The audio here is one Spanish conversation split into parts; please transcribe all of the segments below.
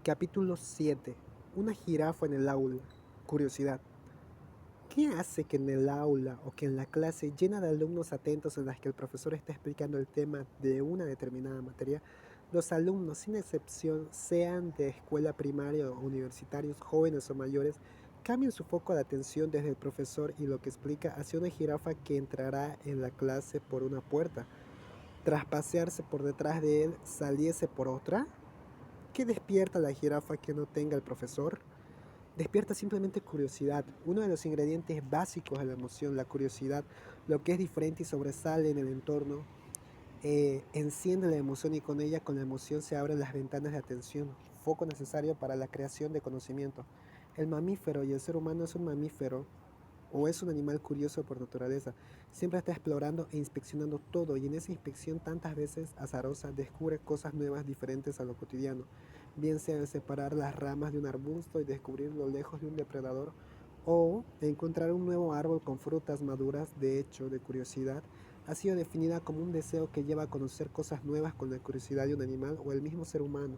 Capítulo 7. Una jirafa en el aula. Curiosidad. ¿Qué hace que en el aula o que en la clase llena de alumnos atentos en las que el profesor está explicando el tema de una determinada materia, los alumnos, sin excepción, sean de escuela primaria o universitarios, jóvenes o mayores, cambien su foco de atención desde el profesor y lo que explica hacia una jirafa que entrará en la clase por una puerta, tras pasearse por detrás de él, saliese por otra? ¿Qué despierta la jirafa que no tenga el profesor? Despierta simplemente curiosidad, uno de los ingredientes básicos de la emoción, la curiosidad, lo que es diferente y sobresale en el entorno, enciende la emoción y con la emoción se abren las ventanas de atención, foco necesario para la creación de conocimiento. El mamífero y el ser humano es un mamífero o es un animal curioso por naturaleza. Siempre está explorando e inspeccionando todo y en esa inspección tantas veces azarosa descubre cosas nuevas diferentes a lo cotidiano, bien sea de separar las ramas de un arbusto y descubrir lo lejos de un depredador o encontrar un nuevo árbol con frutas maduras. De hecho, de curiosidad, ha sido definida como un deseo que lleva a conocer cosas nuevas con la curiosidad de un animal o el mismo ser humano.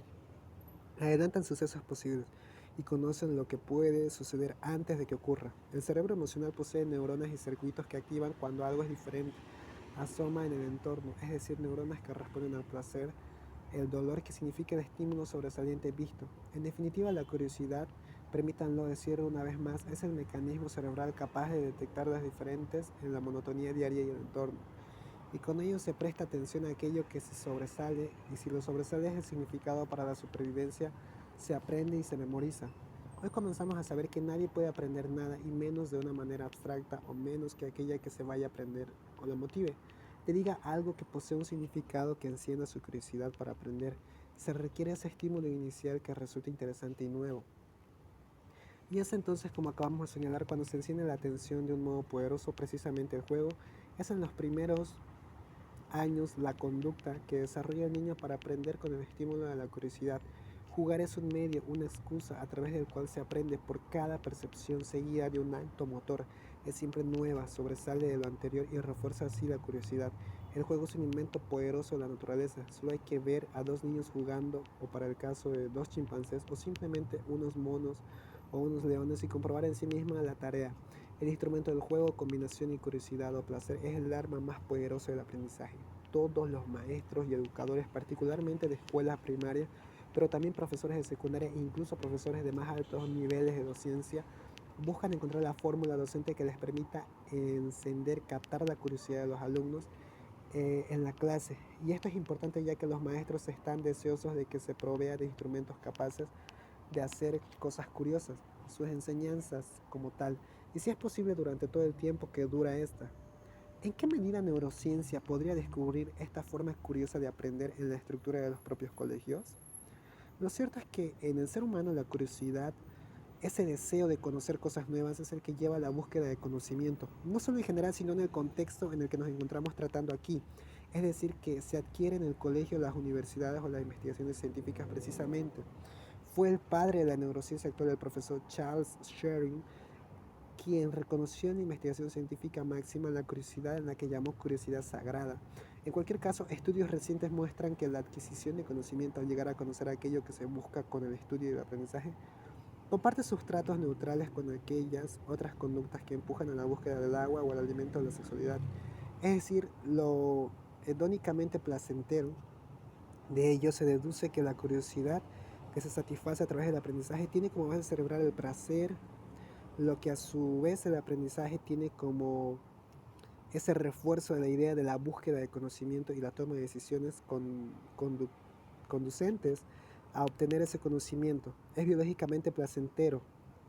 Adelantan sucesos posibles y conocen lo que puede suceder antes de que ocurra. El cerebro emocional posee neuronas y circuitos que activan cuando algo es diferente, asoma en el entorno, es decir, neuronas que responden al placer, el dolor que significa el estímulo sobresaliente visto. En definitiva, la curiosidad, permítanlo decir una vez más, es el mecanismo cerebral capaz de detectar las diferentes en la monotonía diaria y el entorno. Y con ello se presta atención a aquello que se sobresale, y si lo sobresale es el significado para la supervivencia, se aprende y se memoriza. Hoy comenzamos a saber que nadie puede aprender nada, y menos de una manera abstracta, o menos que aquella que se vaya a aprender o lo motive. Te diga algo que posee un significado que encienda su curiosidad para aprender. Se requiere ese estímulo inicial que resulte interesante y nuevo. Y es entonces como acabamos de señalar cuando se enciende la atención de un modo poderoso precisamente el juego. Es en los primeros años la conducta que desarrolla el niño para aprender con el estímulo de la curiosidad. Jugar es un medio, una excusa a través del cual se aprende por cada percepción seguida de un acto motor. Es siempre nueva, sobresale de lo anterior y refuerza así la curiosidad. El juego es un invento poderoso de la naturaleza. Solo hay que ver a dos niños jugando, o para el caso de dos chimpancés, o simplemente unos monos o unos leones y comprobar en sí misma la tarea. El instrumento del juego, combinación y curiosidad o placer, es el arma más poderosa del aprendizaje. Todos los maestros y educadores, particularmente de escuelas primarias, pero también profesores de secundaria e incluso profesores de más altos niveles de docencia, buscan encontrar la fórmula docente que les permita encender, captar la curiosidad de los alumnos en la clase. Y esto es importante ya que los maestros están deseosos de que se provea de instrumentos capaces de hacer cosas curiosas, sus enseñanzas como tal, y si es posible durante todo el tiempo que dura esta. ¿En qué medida neurociencia podría descubrir esta forma curiosa de aprender en la estructura de los propios colegios? Lo cierto es que en el ser humano la curiosidad, ese deseo de conocer cosas nuevas, es el que lleva a la búsqueda de conocimiento, no solo en general, sino en el contexto en el que nos encontramos tratando aquí. Es decir, que se adquiere en el colegio, las universidades o las investigaciones científicas precisamente. Fue el padre de la neurociencia actual, el profesor Charles Schering, quien reconoció en la investigación científica máxima la curiosidad en la que llamó curiosidad sagrada. En cualquier caso, estudios recientes muestran que la adquisición de conocimiento al llegar a conocer aquello que se busca con el estudio y el aprendizaje comparte sustratos neutrales con aquellas otras conductas que empujan a la búsqueda del agua o el alimento de la sexualidad. Es decir, lo hedónicamente placentero de ello se deduce que la curiosidad que se satisface a través del aprendizaje tiene como base cerebral el placer, lo que a su vez el aprendizaje tiene como ese refuerzo de la idea de la búsqueda de conocimiento y la toma de decisiones conducentes a obtener ese conocimiento. Es biológicamente placentero,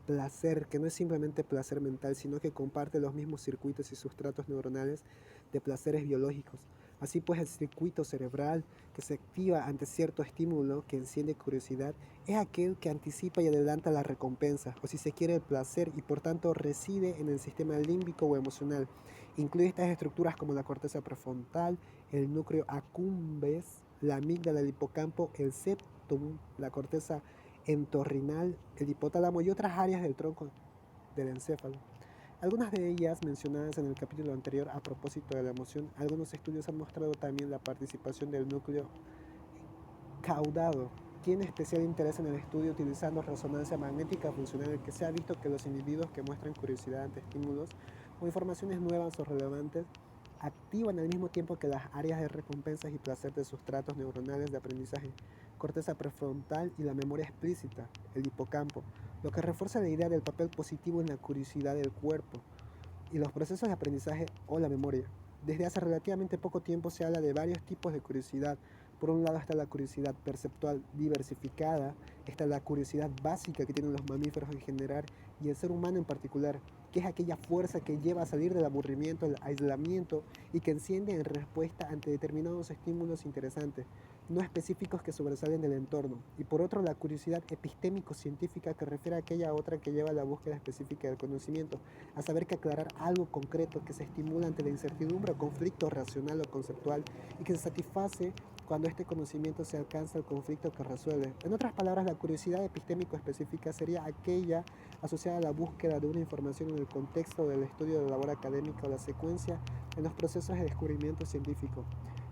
placer que no es simplemente placer mental, sino que comparte los mismos circuitos y sustratos neuronales de placeres biológicos. Así pues, el circuito cerebral que se activa ante cierto estímulo que enciende curiosidad es aquel que anticipa y adelanta la recompensa, o si se quiere el placer, y por tanto reside en el sistema límbico o emocional. Incluye estas estructuras como la corteza prefrontal, el núcleo accumbens, la amígdala, el hipocampo, el septum, la corteza entorrinal, el hipotálamo y otras áreas del tronco del encéfalo. Algunas de ellas mencionadas en el capítulo anterior a propósito de la emoción. Algunos estudios han mostrado también la participación del núcleo caudado, tiene especial interés en el estudio utilizando resonancia magnética funcional, que se ha visto que los individuos que muestran curiosidad ante estímulos o informaciones nuevas o relevantes activan al mismo tiempo que las áreas de recompensas y placer de sustratos neuronales de aprendizaje, corteza prefrontal y la memoria explícita, el hipocampo, lo que refuerza la idea del papel positivo en la curiosidad del cuerpo y los procesos de aprendizaje o la memoria. Desde hace relativamente poco tiempo se habla de varios tipos de curiosidad. Por un lado está la curiosidad perceptual diversificada, está la curiosidad básica que tienen los mamíferos en general y el ser humano en particular, que es aquella fuerza que lleva a salir del aburrimiento, el aislamiento y que enciende en respuesta ante determinados estímulos interesantes, no específicos que sobresalen del entorno. Y por otro, la curiosidad epistémico-científica que refiere a aquella otra que lleva a la búsqueda específica del conocimiento, a saber que aclarar algo concreto que se estimula ante la incertidumbre o conflicto racional o conceptual y que se satisface cuando este conocimiento se alcanza el conflicto que resuelve. En otras palabras, la curiosidad epistémico específica sería aquella asociada a la búsqueda de una información en el contexto del estudio de la labor académica o la secuencia en los procesos de descubrimiento científico.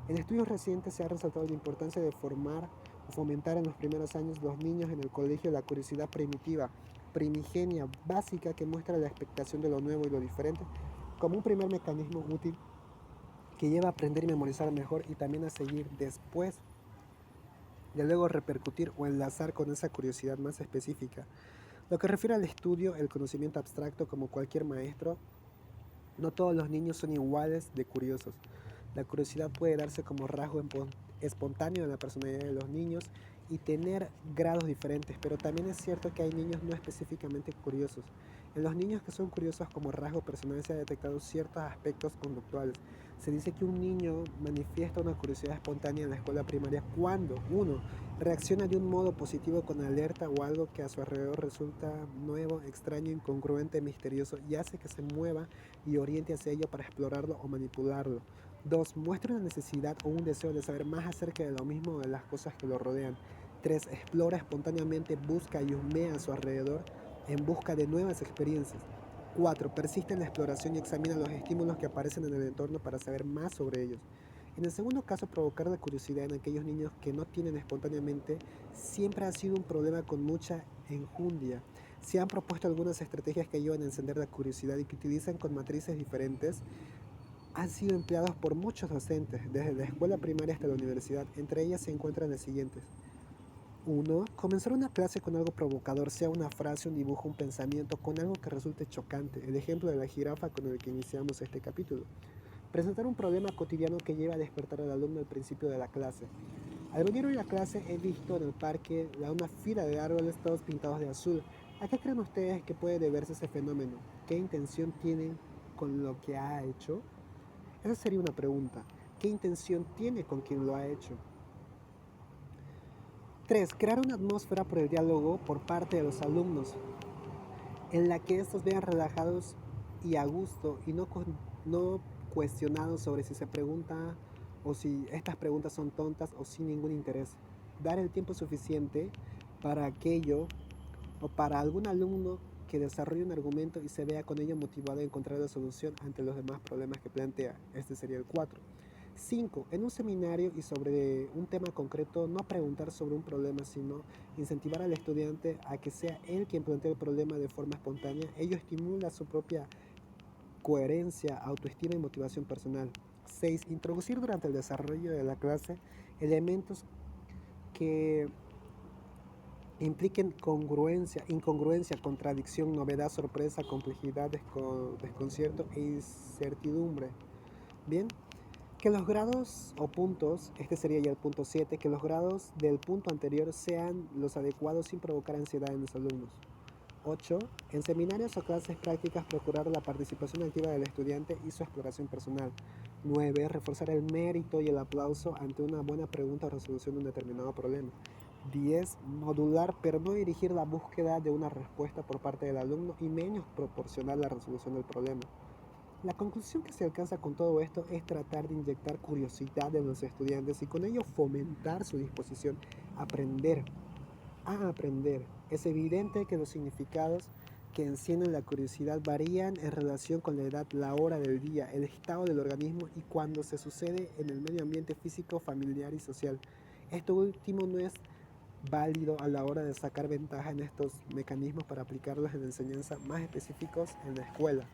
En estudios recientes se ha resaltado la importancia de formar o fomentar en los primeros años los niños en el colegio la curiosidad primitiva, primigenia, básica que muestra la expectación de lo nuevo y lo diferente como un primer mecanismo útil que lleva a aprender y memorizar mejor y también a seguir después de luego repercutir o enlazar con esa curiosidad más específica. Lo que refiere al estudio, el conocimiento abstracto como cualquier maestro, no todos los niños son iguales de curiosos. La curiosidad puede darse como rasgo espontáneo de la personalidad de los niños y tener grados diferentes, pero también es cierto que hay niños no específicamente curiosos. En los niños que son curiosos como rasgo personal se han detectado ciertos aspectos conductuales. Se dice que un niño manifiesta una curiosidad espontánea en la escuela primaria cuando, uno, reacciona de un modo positivo con alerta o algo que a su alrededor resulta nuevo, extraño, incongruente, misterioso y hace que se mueva y oriente hacia ello para explorarlo o manipularlo. 2. Muestra una necesidad o un deseo de saber más acerca de lo mismo o de las cosas que lo rodean. 3. Explora espontáneamente, busca y husmea a su alrededor en busca de nuevas experiencias. 4. Persiste en la exploración y examina los estímulos que aparecen en el entorno para saber más sobre ellos. En el segundo caso, provocar la curiosidad en aquellos niños que no tienen espontáneamente siempre ha sido un problema con mucha enjundia. Se han propuesto algunas estrategias que ayudan a encender la curiosidad y que utilizan con matrices diferentes. Han sido empleados por muchos docentes, desde la escuela primaria hasta la universidad. Entre ellas se encuentran las siguientes. 1. Comenzar una clase con algo provocador, sea una frase, un dibujo, un pensamiento, con algo que resulte chocante. El ejemplo de la jirafa con el que iniciamos este capítulo. Presentar un problema cotidiano que lleva a despertar al alumno al principio de la clase. Al venir hoy a clase he visto en el parque una fila de árboles todos pintados de azul. ¿A qué creen ustedes que puede deberse ese fenómeno? ¿Qué intención tienen con lo que ha hecho? Esa sería una pregunta. ¿Qué intención tiene con quien lo ha hecho? 3. Crear una atmósfera por el diálogo por parte de los alumnos, en la que estos vean relajados y a gusto y no cuestionados sobre si se pregunta o si estas preguntas son tontas o sin ningún interés. Dar el tiempo suficiente para aquello o para algún alumno que desarrolle un argumento y se vea con ello motivado a encontrar la solución ante los demás problemas que plantea. Este sería el 4. 5. En un seminario y sobre un tema concreto, no preguntar sobre un problema, sino incentivar al estudiante a que sea él quien plantee el problema de forma espontánea. Ello estimula su propia coherencia, autoestima y motivación personal. 6. Introducir durante el desarrollo de la clase elementos que impliquen incongruencia, contradicción, novedad, sorpresa, complejidad, desconcierto e incertidumbre. Bien, que los grados o puntos, este sería ya el punto 7, que los grados del punto anterior sean los adecuados sin provocar ansiedad en los alumnos. 8. En seminarios o clases prácticas procurar la participación activa del estudiante y su exploración personal. 9. Reforzar el mérito y el aplauso ante una buena pregunta o resolución de un determinado problema. 10. Modular pero no dirigir la búsqueda de una respuesta por parte del alumno y menos proporcionar la resolución del problema. La conclusión que se alcanza con todo esto es tratar de inyectar curiosidad en los estudiantes y con ello fomentar su disposición a aprender. Es evidente que los significados que encienden la curiosidad varían en relación con la edad, la hora del día, el estado del organismo y cuando se sucede en el medio ambiente físico, familiar y social. Esto último no es válido a la hora de sacar ventaja en estos mecanismos para aplicarlos en enseñanza más específicos en la escuela.